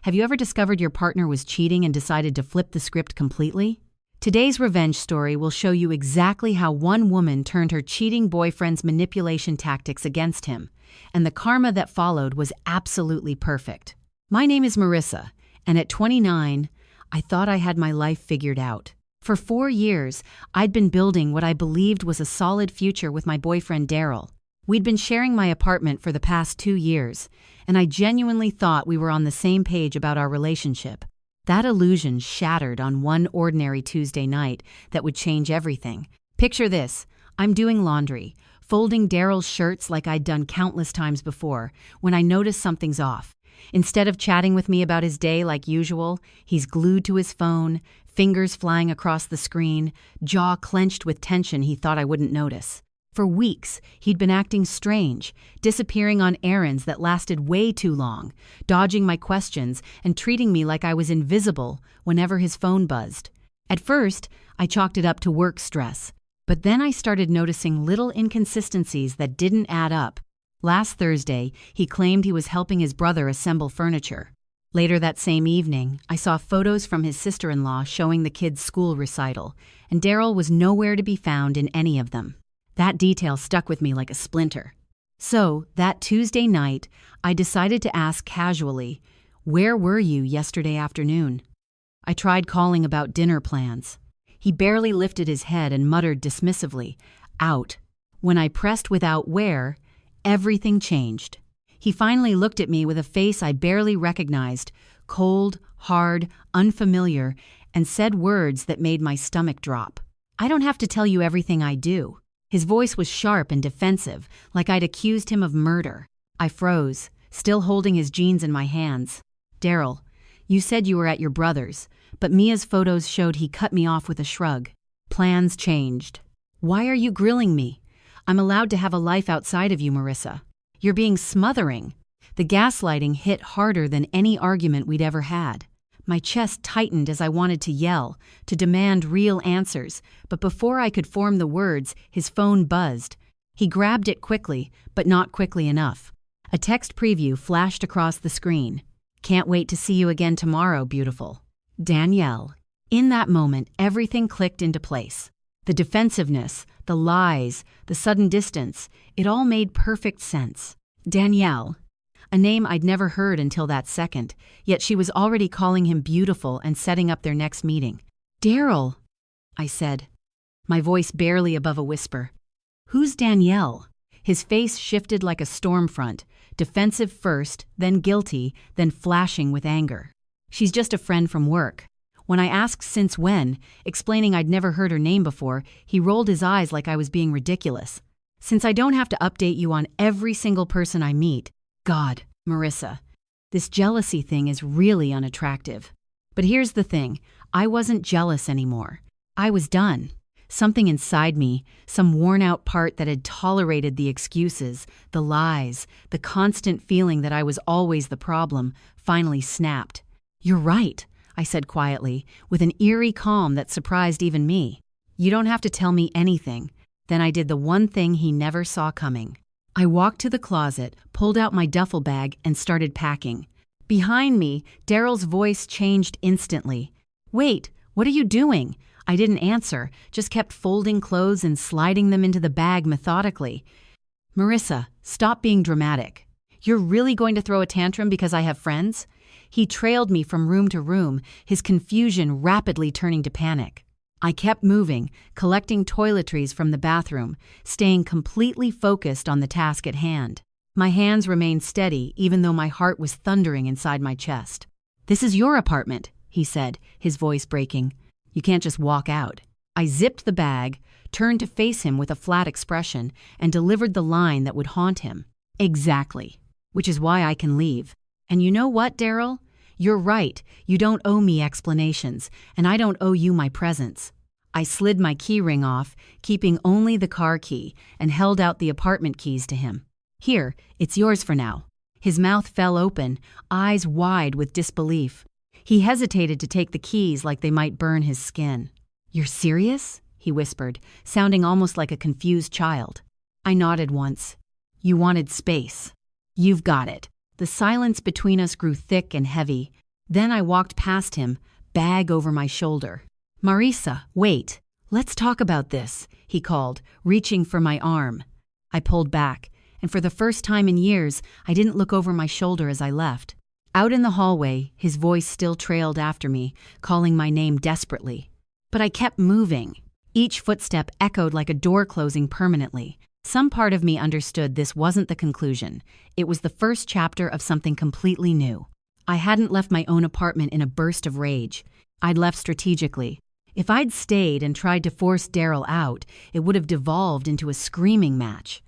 Have you ever discovered your partner was cheating and decided to flip the script completely? Today's revenge story will show you exactly how one woman turned her cheating boyfriend's manipulation tactics against him, and the karma that followed was absolutely perfect. My name is Marissa, and at 29, I thought I had my life figured out. For 4 years, I'd been building what I believed was a solid future with my boyfriend Daryl. We'd been sharing my apartment for the past 2 years, and I genuinely thought we were on the same page about our relationship. That illusion shattered on one ordinary Tuesday night that would change everything. Picture this: I'm doing laundry, folding Daryl's shirts like I'd done countless times before, when I notice something's off. Instead of chatting with me about his day like usual, he's glued to his phone, fingers flying across the screen, jaw clenched with tension he thought I wouldn't notice. For weeks, he'd been acting strange, disappearing on errands that lasted way too long, dodging my questions and treating me like I was invisible whenever his phone buzzed. At first, I chalked it up to work stress, but then I started noticing little inconsistencies that didn't add up. Last Thursday, he claimed he was helping his brother assemble furniture. Later that same evening, I saw photos from his sister-in-law showing the kids' school recital, and Daryl was nowhere to be found in any of them. That detail stuck with me like a splinter. So, that Tuesday night, I decided to ask casually, "Where were you yesterday afternoon?" I tried calling about dinner plans. He barely lifted his head and muttered dismissively, "Out." When I pressed without where, everything changed. He finally looked at me with a face I barely recognized, cold, hard, unfamiliar, and said words that made my stomach drop. "I don't have to tell you everything I do." His voice was sharp and defensive, like I'd accused him of murder. I froze, still holding his jeans in my hands. "Daryl, you said you were at your brother's, but Mia's photos showed he cut me off with a shrug. Plans changed." "Why are you grilling me? I'm allowed to have a life outside of you, Marissa. You're being smothering." The gaslighting hit harder than any argument we'd ever had. My chest tightened as I wanted to yell, to demand real answers, but before I could form the words, his phone buzzed. He grabbed it quickly, but not quickly enough. A text preview flashed across the screen. "Can't wait to see you again tomorrow, beautiful. Danielle." In that moment, everything clicked into place. The defensiveness, the lies, the sudden distance, it all made perfect sense. Danielle. A name I'd never heard until that second, yet she was already calling him beautiful and setting up their next meeting. "Daryl," I said, my voice barely above a whisper. "Who's Danielle?" His face shifted like a storm front, defensive first, then guilty, then flashing with anger. "She's just a friend from work." When I asked since when, explaining I'd never heard her name before, he rolled his eyes like I was being ridiculous. "Since I don't have to update you on every single person I meet, God, Marissa, this jealousy thing is really unattractive." But here's the thing, I wasn't jealous anymore. I was done. Something inside me, some worn-out part that had tolerated the excuses, the lies, the constant feeling that I was always the problem, finally snapped. "You're right," I said quietly, with an eerie calm that surprised even me. "You don't have to tell me anything." Then I did the one thing he never saw coming. I walked to the closet, pulled out my duffel bag, and started packing. Behind me, Daryl's voice changed instantly. "Wait, what are you doing?" I didn't answer, just kept folding clothes and sliding them into the bag methodically. "Marissa, stop being dramatic. You're really going to throw a tantrum because I have friends?" He trailed me from room to room, his confusion rapidly turning to panic. I kept moving, collecting toiletries from the bathroom, staying completely focused on the task at hand. My hands remained steady, even though my heart was thundering inside my chest. "This is your apartment," he said, his voice breaking. "You can't just walk out." I zipped the bag, turned to face him with a flat expression, and delivered the line that would haunt him. "Exactly. Which is why I can leave. And you know what, Daryl? You're right, you don't owe me explanations, and I don't owe you my presence." I slid my key ring off, keeping only the car key, and held out the apartment keys to him. "Here, it's yours for now." His mouth fell open, eyes wide with disbelief. He hesitated to take the keys like they might burn his skin. "You're serious?" he whispered, sounding almost like a confused child. I nodded once. "You wanted space. You've got it." The silence between us grew thick and heavy. Then I walked past him, bag over my shoulder. "Marisa, wait. Let's talk about this," he called, reaching for my arm. I pulled back, and for the first time in years, I didn't look over my shoulder as I left. Out in the hallway, his voice still trailed after me, calling my name desperately. But I kept moving. Each footstep echoed like a door closing permanently. Some part of me understood this wasn't the conclusion. It was the first chapter of something completely new. I hadn't left my own apartment in a burst of rage. I'd left strategically. If I'd stayed and tried to force Daryl out, it would have devolved into a screaming match.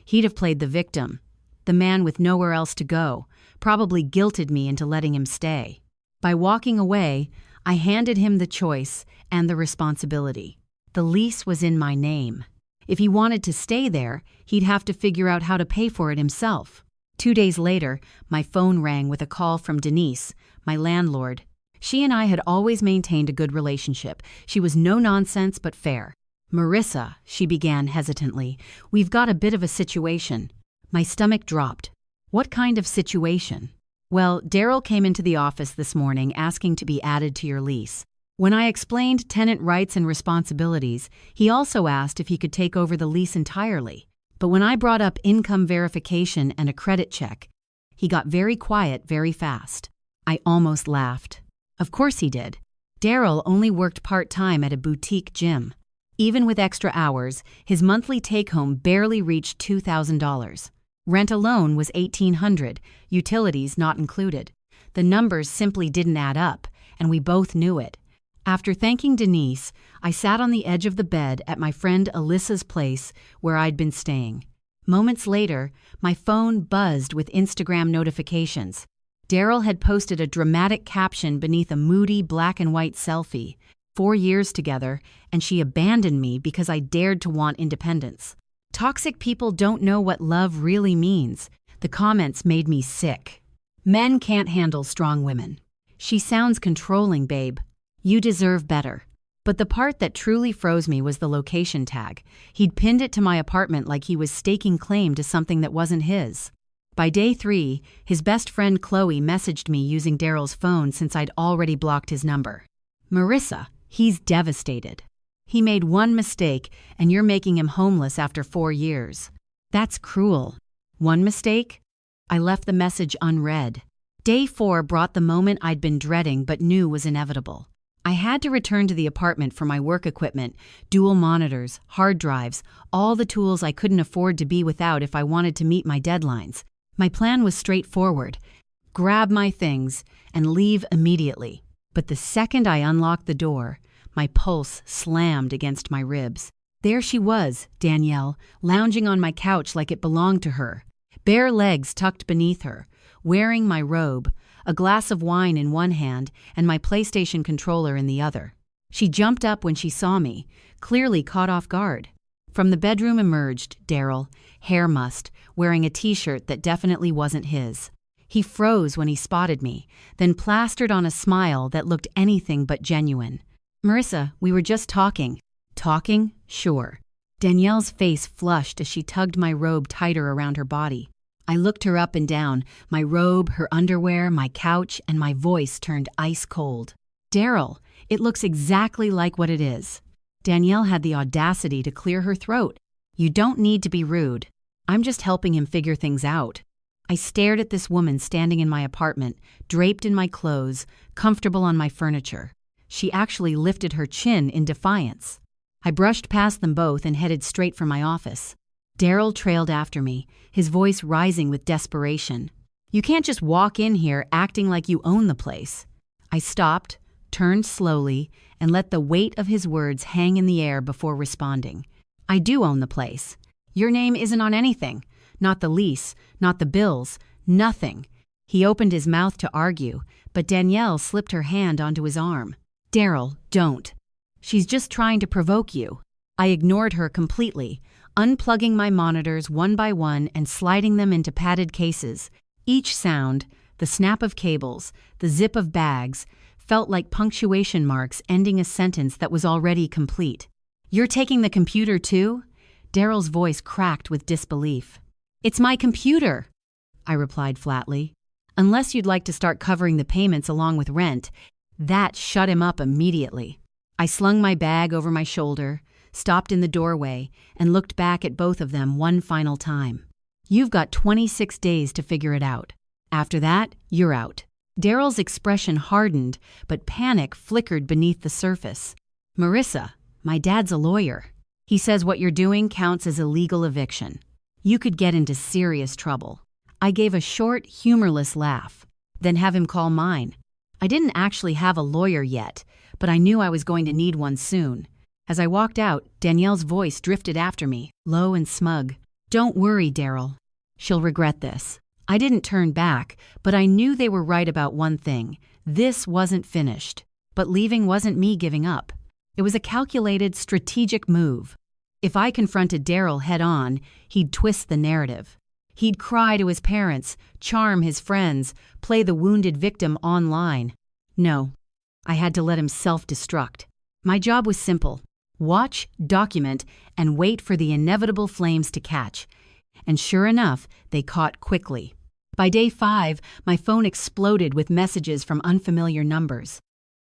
He'd have played the victim, the man with nowhere else to go, probably guilted me into letting him stay. By walking away, I handed him the choice and the responsibility. The lease was in my name. If he wanted to stay there, he'd have to figure out how to pay for it himself. 2 days later, my phone rang with a call from Denise, my landlord. She and I had always maintained a good relationship. She was no nonsense but fair. "Marisa," she began hesitantly, "we've got a bit of a situation." My stomach dropped. "What kind of situation?" "Well, Daryl came into the office this morning asking to be added to your lease. When I explained tenant rights and responsibilities, he also asked if he could take over the lease entirely. But when I brought up income verification and a credit check, he got very quiet very fast." I almost laughed. Of course he did. Daryl only worked part-time at a boutique gym. Even with extra hours, his monthly take-home barely reached $2,000. Rent alone was $1,800, utilities not included. The numbers simply didn't add up, and we both knew it. After thanking Denise, I sat on the edge of the bed at my friend Alyssa's place where I'd been staying. Moments later, my phone buzzed with Instagram notifications. Daryl had posted a dramatic caption beneath a moody black and white selfie. 4 years together, and she abandoned me because I dared to want independence. Toxic people don't know what love really means. The comments made me sick. "Men can't handle strong women. She sounds controlling, babe. You deserve better." But the part that truly froze me was the location tag. He'd pinned it to my apartment like he was staking claim to something that wasn't his. By day 3, his best friend Chloe messaged me using Daryl's phone since I'd already blocked his number. "Marisa, he's devastated. He made one mistake, and you're making him homeless after 4 years. That's cruel." One mistake? I left the message unread. Day 4 brought the moment I'd been dreading but knew was inevitable. I had to return to the apartment for my work equipment, dual monitors, hard drives, all the tools I couldn't afford to be without if I wanted to meet my deadlines. My plan was straightforward: grab my things and leave immediately. But the second I unlocked the door, my pulse slammed against my ribs. There she was, Danielle, lounging on my couch like it belonged to her, bare legs tucked beneath her, wearing my robe, a glass of wine in one hand and my PlayStation controller in the other. She jumped up when she saw me, clearly caught off guard. From the bedroom emerged Daryl, hair mussed, wearing a t-shirt that definitely wasn't his. He froze when he spotted me, then plastered on a smile that looked anything but genuine. "Marisa, we were just talking." "Talking? Sure." Danielle's face flushed as she tugged my robe tighter around her body. I looked her up and down, my robe, her underwear, my couch, and my voice turned ice cold. "Daryl, it looks exactly like what it is." Danielle had the audacity to clear her throat. "You don't need to be rude. I'm just helping him figure things out." I stared at this woman standing in my apartment, draped in my clothes, comfortable on my furniture. She actually lifted her chin in defiance. I brushed past them both and headed straight for my office. Daryl trailed after me, his voice rising with desperation. "You can't just walk in here acting like you own the place." I stopped, turned slowly, and let the weight of his words hang in the air before responding. "I do own the place. Your name isn't on anything. Not the lease, not the bills, nothing." He opened his mouth to argue, but Danielle slipped her hand onto his arm. "Daryl, don't. She's just trying to provoke you." I ignored her completely, unplugging my monitors one by one and sliding them into padded cases. Each sound, the snap of cables, the zip of bags, felt like punctuation marks ending a sentence that was already complete. "You're taking the computer too?" Daryl's voice cracked with disbelief. "It's my computer," I replied flatly. unless you'd like to start covering the payments along with rent." That shut him up immediately. I slung my bag over my shoulder, stopped in the doorway, and looked back at both of them one final time. "You've got 26 days to figure it out. After that, you're out." Daryl's expression hardened, but panic flickered beneath the surface. "Marissa, my dad's a lawyer. He says what you're doing counts as illegal eviction. You could get into serious trouble." I gave a short, humorless laugh, then have him call mine. I didn't actually have a lawyer yet, but I knew I was going to need one soon. As I walked out, Danielle's voice drifted after me, low and smug. "Don't worry, Daryl. She'll regret this." I didn't turn back, but I knew they were right about one thing. This wasn't finished. But leaving wasn't me giving up. It was a calculated, strategic move. If I confronted Daryl head-on, he'd twist the narrative. He'd cry to his parents, charm his friends, play the wounded victim online. No, I had to let him self-destruct. My job was simple: watch, document, and wait for the inevitable flames to catch. And sure enough, they caught quickly. By day 5, my phone exploded with messages from unfamiliar numbers.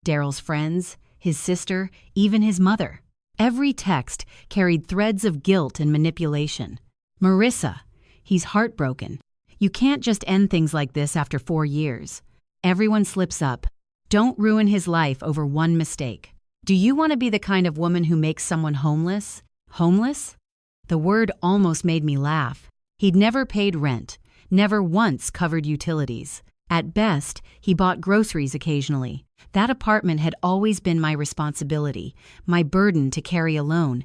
Daryl's friends, his sister, even his mother. Every text carried threads of guilt and manipulation. "Marissa, he's heartbroken. You can't just end things like this after 4 years. Everyone slips up. Don't ruin his life over one mistake. Do you want to be the kind of woman who makes someone homeless?" Homeless? The word almost made me laugh. He'd never paid rent, never once covered utilities. At best, he bought groceries occasionally. That apartment had always been my responsibility, my burden to carry alone.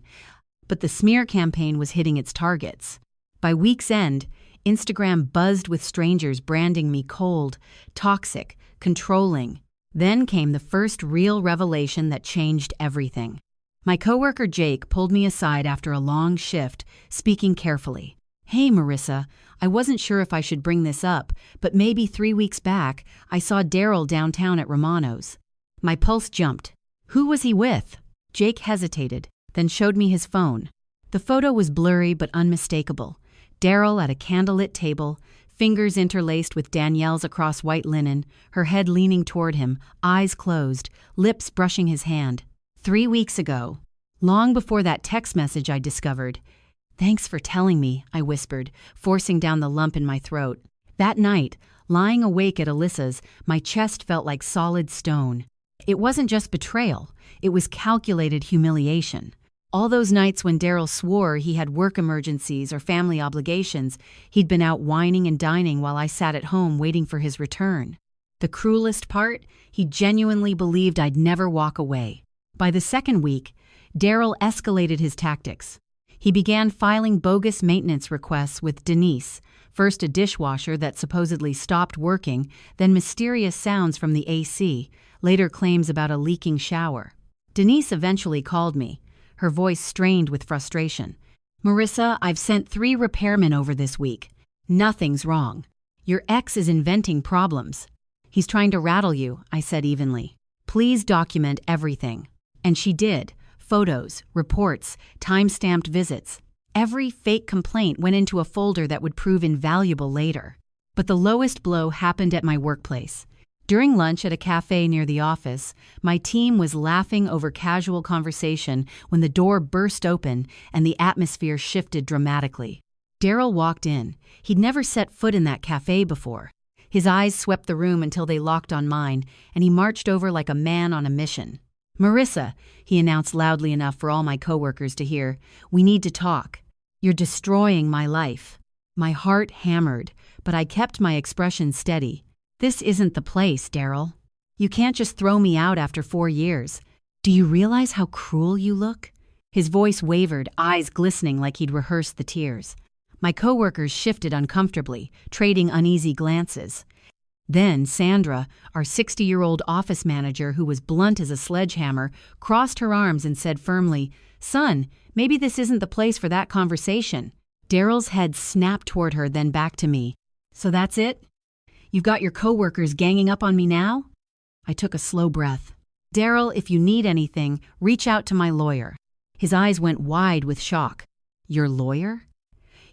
But the smear campaign was hitting its targets. By week's end, Instagram buzzed with strangers branding me cold, toxic, controlling. Then came the first real revelation that changed everything. My coworker Jake pulled me aside after a long shift, speaking carefully. "Hey, Marissa, I wasn't sure if I should bring this up, but maybe 3 weeks back, I saw Daryl downtown at Romano's." My pulse jumped. "Who was he with?" Jake hesitated, then showed me his phone. The photo was blurry but unmistakable. Daryl at a candlelit table, fingers interlaced with Danielle's across white linen, her head leaning toward him, eyes closed, lips brushing his hand. 3 weeks ago, long before that text message I discovered. "Thanks for telling me," I whispered, forcing down the lump in my throat. That night, lying awake at Alyssa's, my chest felt like solid stone. It wasn't just betrayal, it was calculated humiliation. All those nights when Daryl swore he had work emergencies or family obligations, he'd been out whining and dining while I sat at home waiting for his return. The cruelest part, he genuinely believed I'd never walk away. By the second week, Daryl escalated his tactics. He began filing bogus maintenance requests with Denise, first a dishwasher that supposedly stopped working, then mysterious sounds from the AC, later claims about a leaking shower. Denise eventually called me, her voice strained with frustration. "Marissa, I've sent 3 repairmen over this week. Nothing's wrong. Your ex is inventing problems." "He's trying to rattle you," I said evenly. "Please document everything." And she did. Photos, reports, time-stamped visits. Every fake complaint went into a folder that would prove invaluable later. But the lowest blow happened at my workplace. During lunch at a cafe near the office, my team was laughing over casual conversation when the door burst open and the atmosphere shifted dramatically. Daryl walked in. He'd never set foot in that cafe before. His eyes swept the room until they locked on mine, and he marched over like a man on a mission. "Marissa," he announced loudly enough for all my coworkers to hear, "we need to talk. You're destroying my life." My heart hammered, but I kept my expression steady. "This isn't the place, Daryl. You can't just throw me out after 4 years. Do you realize how cruel you look?" His voice wavered, eyes glistening like he'd rehearsed the tears. My coworkers shifted uncomfortably, trading uneasy glances. Then Sandra, our 60-year-old office manager who was blunt as a sledgehammer, crossed her arms and said firmly, "Son, maybe this isn't the place for that conversation." Daryl's head snapped toward her, then back to me. "So that's it? You've got your coworkers ganging up on me now?" I took a slow breath. "Daryl, if you need anything, reach out to my lawyer." His eyes went wide with shock. "Your lawyer?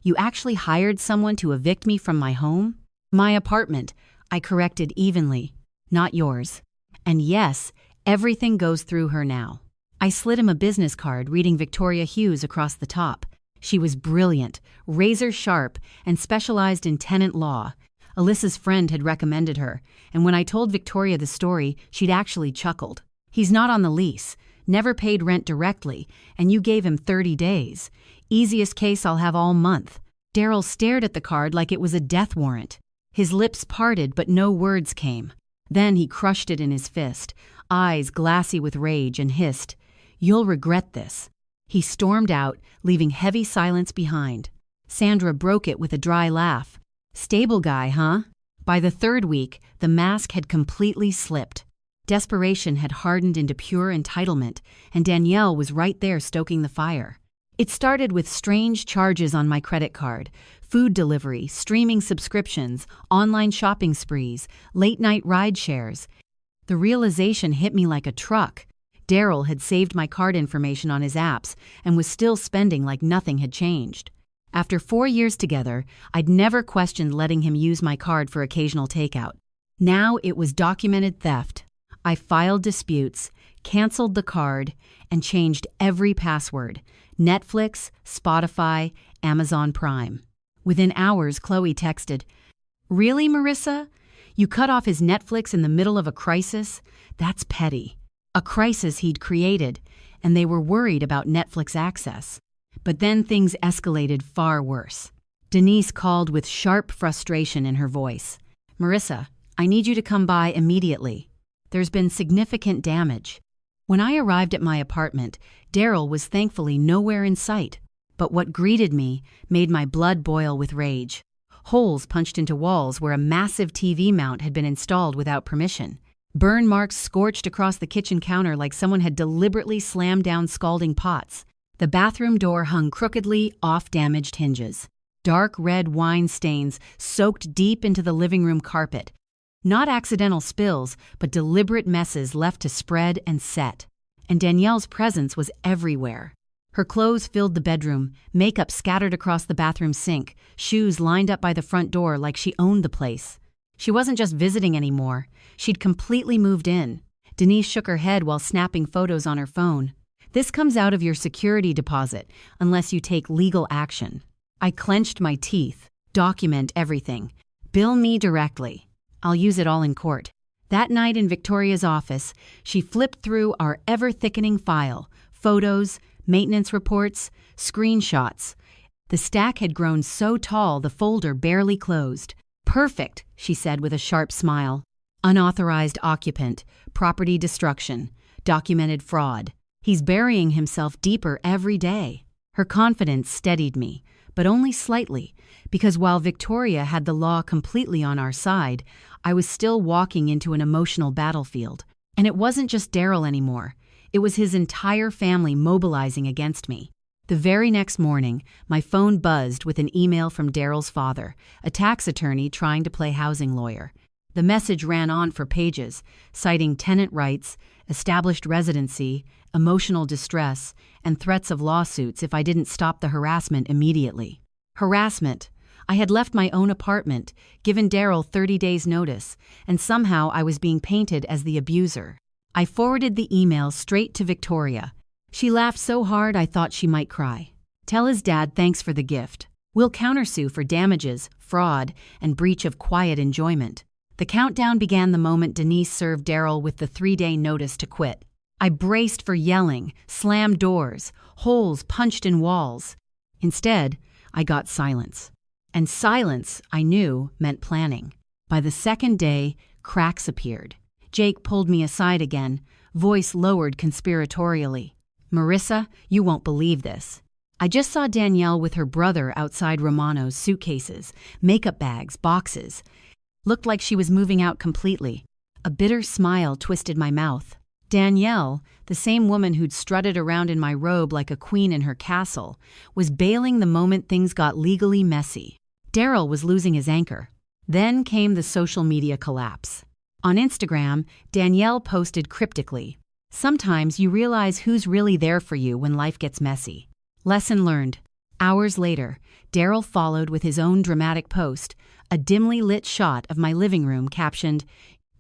You actually hired someone to evict me from my home?" "My apartment. I corrected evenly. Not yours. And yes, everything goes through her now. I slid him a business card reading Victoria Hughes across the top. She was brilliant, razor sharp, and specialized in tenant law. Alyssa's friend had recommended her, and when I told Victoria the story, she'd actually chuckled. He's not on the lease, never paid rent directly, and you gave him 30 days. Easiest case I'll have all month. Daryl stared at the card like it was a death warrant. His lips parted, but no words came. Then he crushed it in his fist, eyes glassy with rage, and hissed, "You'll regret this." He stormed out, leaving heavy silence behind. Sandra broke it with a dry laugh. Stable guy, huh? By the third week, the mask had completely slipped. Desperation had hardened into pure entitlement, and Danielle was right there stoking the fire. It started with strange charges on my credit card, food delivery, streaming subscriptions, online shopping sprees, late-night ride shares. The realization hit me like a truck. Daryl had saved my card information on his apps and was still spending like nothing had changed. After 4 years together, I'd never questioned letting him use my card for occasional takeout. Now it was documented theft. I filed disputes, canceled the card, and changed every password: Netflix, Spotify, Amazon Prime. Within hours, Chloe texted, "Really, Marissa? You cut off his Netflix in the middle of a crisis? That's petty." A crisis he'd created, and they were worried about Netflix access. But then things escalated far worse. Denise called with sharp frustration in her voice. "Marissa, I need you to come by immediately. There's been significant damage." When I arrived at my apartment, Daryl was thankfully nowhere in sight. But what greeted me made my blood boil with rage. Holes punched into walls where a massive TV mount had been installed without permission. Burn marks scorched across the kitchen counter like someone had deliberately slammed down scalding pots. The bathroom door hung crookedly off damaged hinges. Dark red wine stains soaked deep into the living room carpet. Not accidental spills, but deliberate messes left to spread and set. And Danielle's presence was everywhere. Her clothes filled the bedroom, makeup scattered across the bathroom sink, shoes lined up by the front door like she owned the place. She wasn't just visiting anymore. She'd completely moved in. Denise shook her head while snapping photos on her phone. "This comes out of your security deposit, unless you take legal action." I clenched my teeth. "Document everything. Bill me directly. I'll use it all in court." That night in Victoria's office, she flipped through our ever-thickening file, photos, maintenance reports, screenshots. The stack had grown so tall the folder barely closed. "Perfect," she said with a sharp smile. "Unauthorized occupant, property destruction, documented fraud. He's burying himself deeper every day." Her confidence steadied me, but only slightly, because while Victoria had the law completely on our side, I was still walking into an emotional battlefield. And it wasn't just Daryl anymore. It was his entire family mobilizing against me. The very next morning, my phone buzzed with an email from Daryl's father, a tax attorney trying to play housing lawyer. The message ran on for pages, citing tenant rights, established residency, emotional distress, and threats of lawsuits if I didn't stop the harassment immediately. Harassment. I had left my own apartment, given Daryl 30 days' notice, and somehow I was being painted as the abuser. I forwarded the email straight to Victoria. She laughed so hard I thought she might cry. "Tell his dad thanks for the gift. We'll countersue for damages, fraud, and breach of quiet enjoyment." The countdown began the moment Denise served Daryl with the 3-day notice to quit. I braced for yelling, slammed doors, holes punched in walls. Instead, I got silence. And silence, I knew, meant planning. By the second day, cracks appeared. Jake pulled me aside again, voice lowered conspiratorially. "Marissa, you won't believe this. I just saw Danielle with her brother outside Romano's suitcases, makeup bags, boxes. Looked like she was moving out completely." A bitter smile twisted my mouth. Danielle, the same woman who'd strutted around in my robe like a queen in her castle, was bailing the moment things got legally messy. Daryl was losing his anchor. Then came the social media collapse. On Instagram, Danielle posted cryptically, "Sometimes you realize who's really there for you when life gets messy." Lesson learned. Hours later, Daryl followed with his own dramatic post, a dimly lit shot of my living room captioned,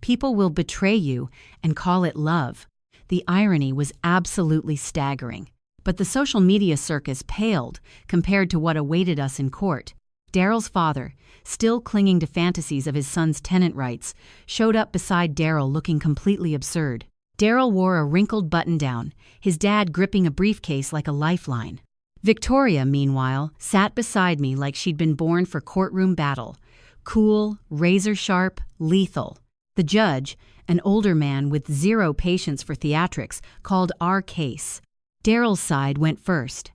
"People will betray you and call it love." The irony was absolutely staggering. But the social media circus paled compared to what awaited us in court. Daryl's father, still clinging to fantasies of his son's tenant rights, showed up beside Daryl looking completely absurd. Daryl wore a wrinkled button-down, his dad gripping a briefcase like a lifeline. Victoria, meanwhile, sat beside me like she'd been born for courtroom battle. Cool, razor-sharp, lethal. The judge, an older man with zero patience for theatrics, called our case. Daryl's side went first.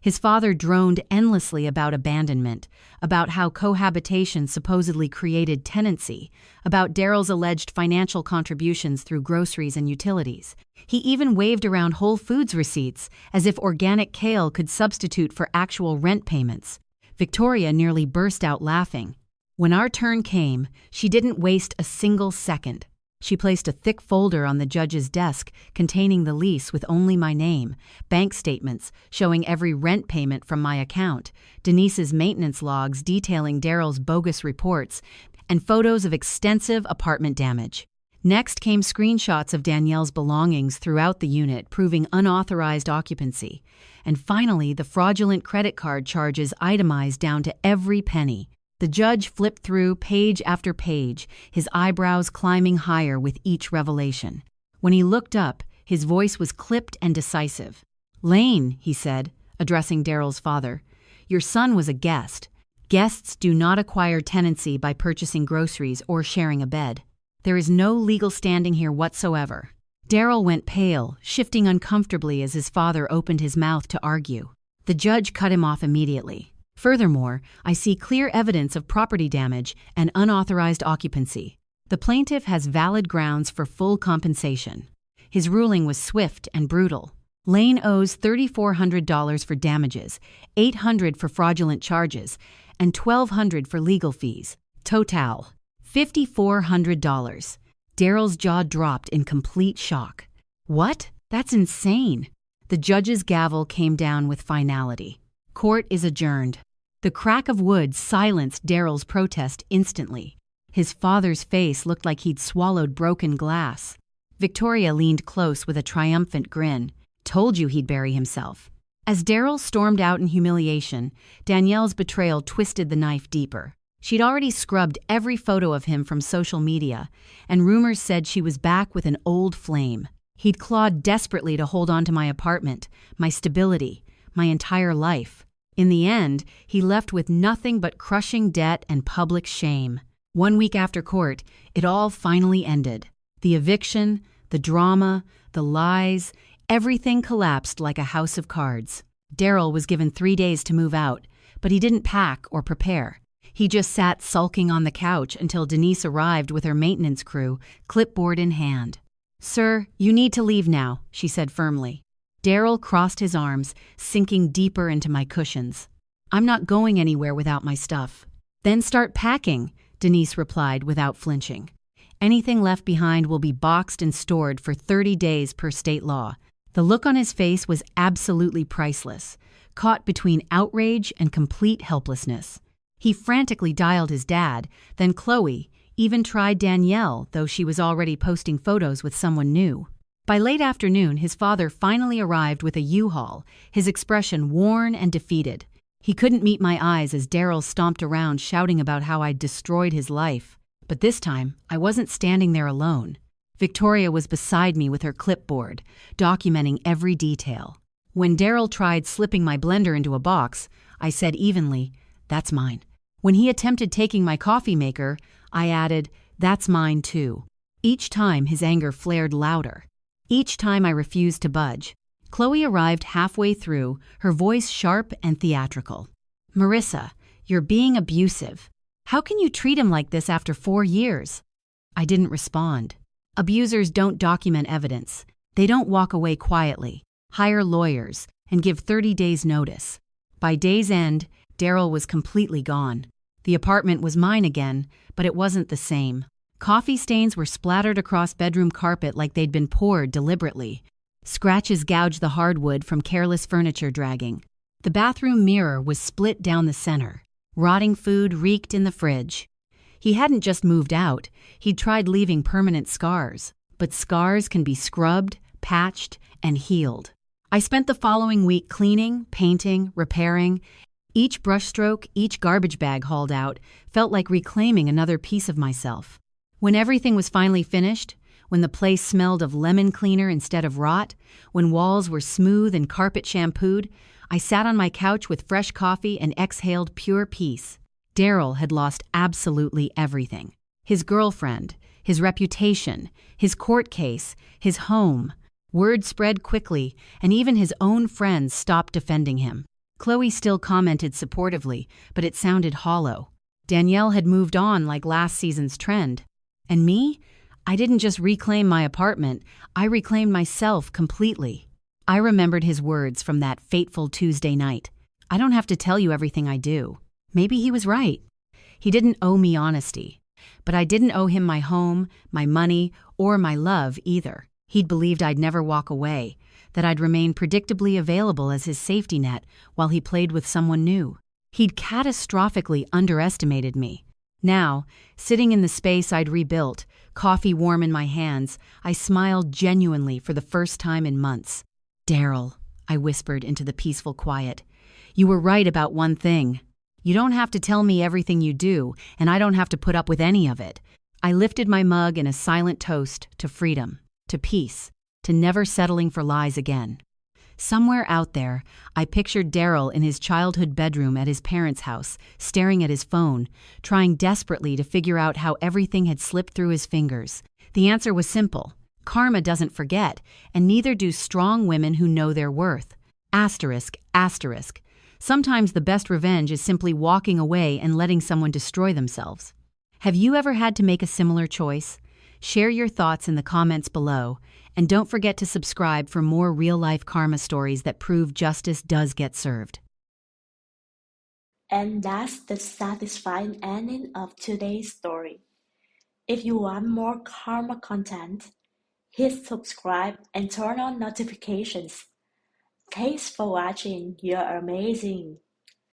His father droned endlessly about abandonment, about how cohabitation supposedly created tenancy, about Daryl's alleged financial contributions through groceries and utilities. He even waved around Whole Foods receipts, as if organic kale could substitute for actual rent payments. Victoria nearly burst out laughing. When our turn came, she didn't waste a single second. She placed a thick folder on the judge's desk containing the lease with only my name, bank statements showing every rent payment from my account, Denise's maintenance logs detailing Daryl's bogus reports, and photos of extensive apartment damage. Next came screenshots of Danielle's belongings throughout the unit proving unauthorized occupancy. And finally, the fraudulent credit card charges itemized down to every penny. The judge flipped through page after page, his eyebrows climbing higher with each revelation. When he looked up, his voice was clipped and decisive. "Lane," he said, addressing Daryl's father, "your son was a guest. Guests do not acquire tenancy by purchasing groceries or sharing a bed. There is no legal standing here whatsoever." Daryl went pale, shifting uncomfortably as his father opened his mouth to argue. The judge cut him off immediately. "Furthermore, I see clear evidence of property damage and unauthorized occupancy. The plaintiff has valid grounds for full compensation." His ruling was swift and brutal. Lane owes $3,400 for damages, $800 for fraudulent charges, and $1,200 for legal fees. Total, $5,400. Daryl's jaw dropped in complete shock. "What? That's insane." The judge's gavel came down with finality. Court is adjourned. The crack of wood silenced Daryl's protest instantly. His father's face looked like he'd swallowed broken glass. Victoria leaned close with a triumphant grin. "Told you he'd bury himself." As Daryl stormed out in humiliation, Danielle's betrayal twisted the knife deeper. She'd already scrubbed every photo of him from social media, and rumors said she was back with an old flame. He'd clawed desperately to hold on to my apartment, my stability, my entire life. In the end, he left with nothing but crushing debt and public shame. 1 week after court, it all finally ended. The eviction, the drama, the lies, everything collapsed like a house of cards. Daryl was given 3 days to move out, but he didn't pack or prepare. He just sat sulking on the couch until Denise arrived with her maintenance crew, clipboard in hand. "Sir, you need to leave now," she said firmly. Daryl crossed his arms, sinking deeper into my cushions. "I'm not going anywhere without my stuff." "Then start packing," Denise replied without flinching. "Anything left behind will be boxed and stored for 30 days per state law." The look on his face was absolutely priceless, caught between outrage and complete helplessness. He frantically dialed his dad, then Chloe, even tried Danielle, though she was already posting photos with someone new. By late afternoon, his father finally arrived with a U-Haul, his expression worn and defeated. He couldn't meet my eyes as Daryl stomped around shouting about how I'd destroyed his life. But this time, I wasn't standing there alone. Victoria was beside me with her clipboard, documenting every detail. When Daryl tried slipping my blender into a box, I said evenly, "That's mine." When he attempted taking my coffee maker, I added, "That's mine too." Each time his anger flared louder. Each time I refused to budge. Chloe arrived halfway through, her voice sharp and theatrical. "Marissa, you're being abusive. How can you treat him like this after 4 years?" I didn't respond. Abusers don't document evidence. They don't walk away quietly, hire lawyers, and give 30 days notice. By day's end, Daryl was completely gone. The apartment was mine again, but it wasn't the same. Coffee stains were splattered across bedroom carpet like they'd been poured deliberately. Scratches gouged the hardwood from careless furniture dragging. The bathroom mirror was split down the center. Rotting food reeked in the fridge. He hadn't just moved out, he'd tried leaving permanent scars. But scars can be scrubbed, patched, and healed. I spent the following week cleaning, painting, repairing. Each brushstroke, each garbage bag hauled out, felt like reclaiming another piece of myself. When everything was finally finished, when the place smelled of lemon cleaner instead of rot, when walls were smooth and carpet shampooed, I sat on my couch with fresh coffee and exhaled pure peace. Daryl had lost absolutely everything. His girlfriend, his reputation, his court case, his home. Word spread quickly, and even his own friends stopped defending him. Chloe still commented supportively, but it sounded hollow. Danielle had moved on like last season's trend. And me? I didn't just reclaim my apartment, I reclaimed myself completely. I remembered his words from that fateful Tuesday night. I don't have to tell you everything I do. Maybe he was right. He didn't owe me honesty. But I didn't owe him my home, my money, or my love either. He'd believed I'd never walk away, that I'd remain predictably available as his safety net while he played with someone new. He'd catastrophically underestimated me. Now, sitting in the space I'd rebuilt, coffee warm in my hands, I smiled genuinely for the first time in months. "Daryl," I whispered into the peaceful quiet, "you were right about one thing. You don't have to tell me everything you do, and I don't have to put up with any of it." I lifted my mug in a silent toast to freedom, to peace, to never settling for lies again. Somewhere out there, I pictured Daryl in his childhood bedroom at his parents' house, staring at his phone, trying desperately to figure out how everything had slipped through his fingers. The answer was simple. Karma doesn't forget, and neither do strong women who know their worth. Asterisk, asterisk. Sometimes the best revenge is simply walking away and letting someone destroy themselves. Have you ever had to make a similar choice? Share your thoughts in the comments below, and don't forget to subscribe for more real-life karma stories that prove justice does get served. And that's the satisfying ending of today's story. If you want more karma content, hit subscribe and turn on notifications. Thanks for watching. You're amazing.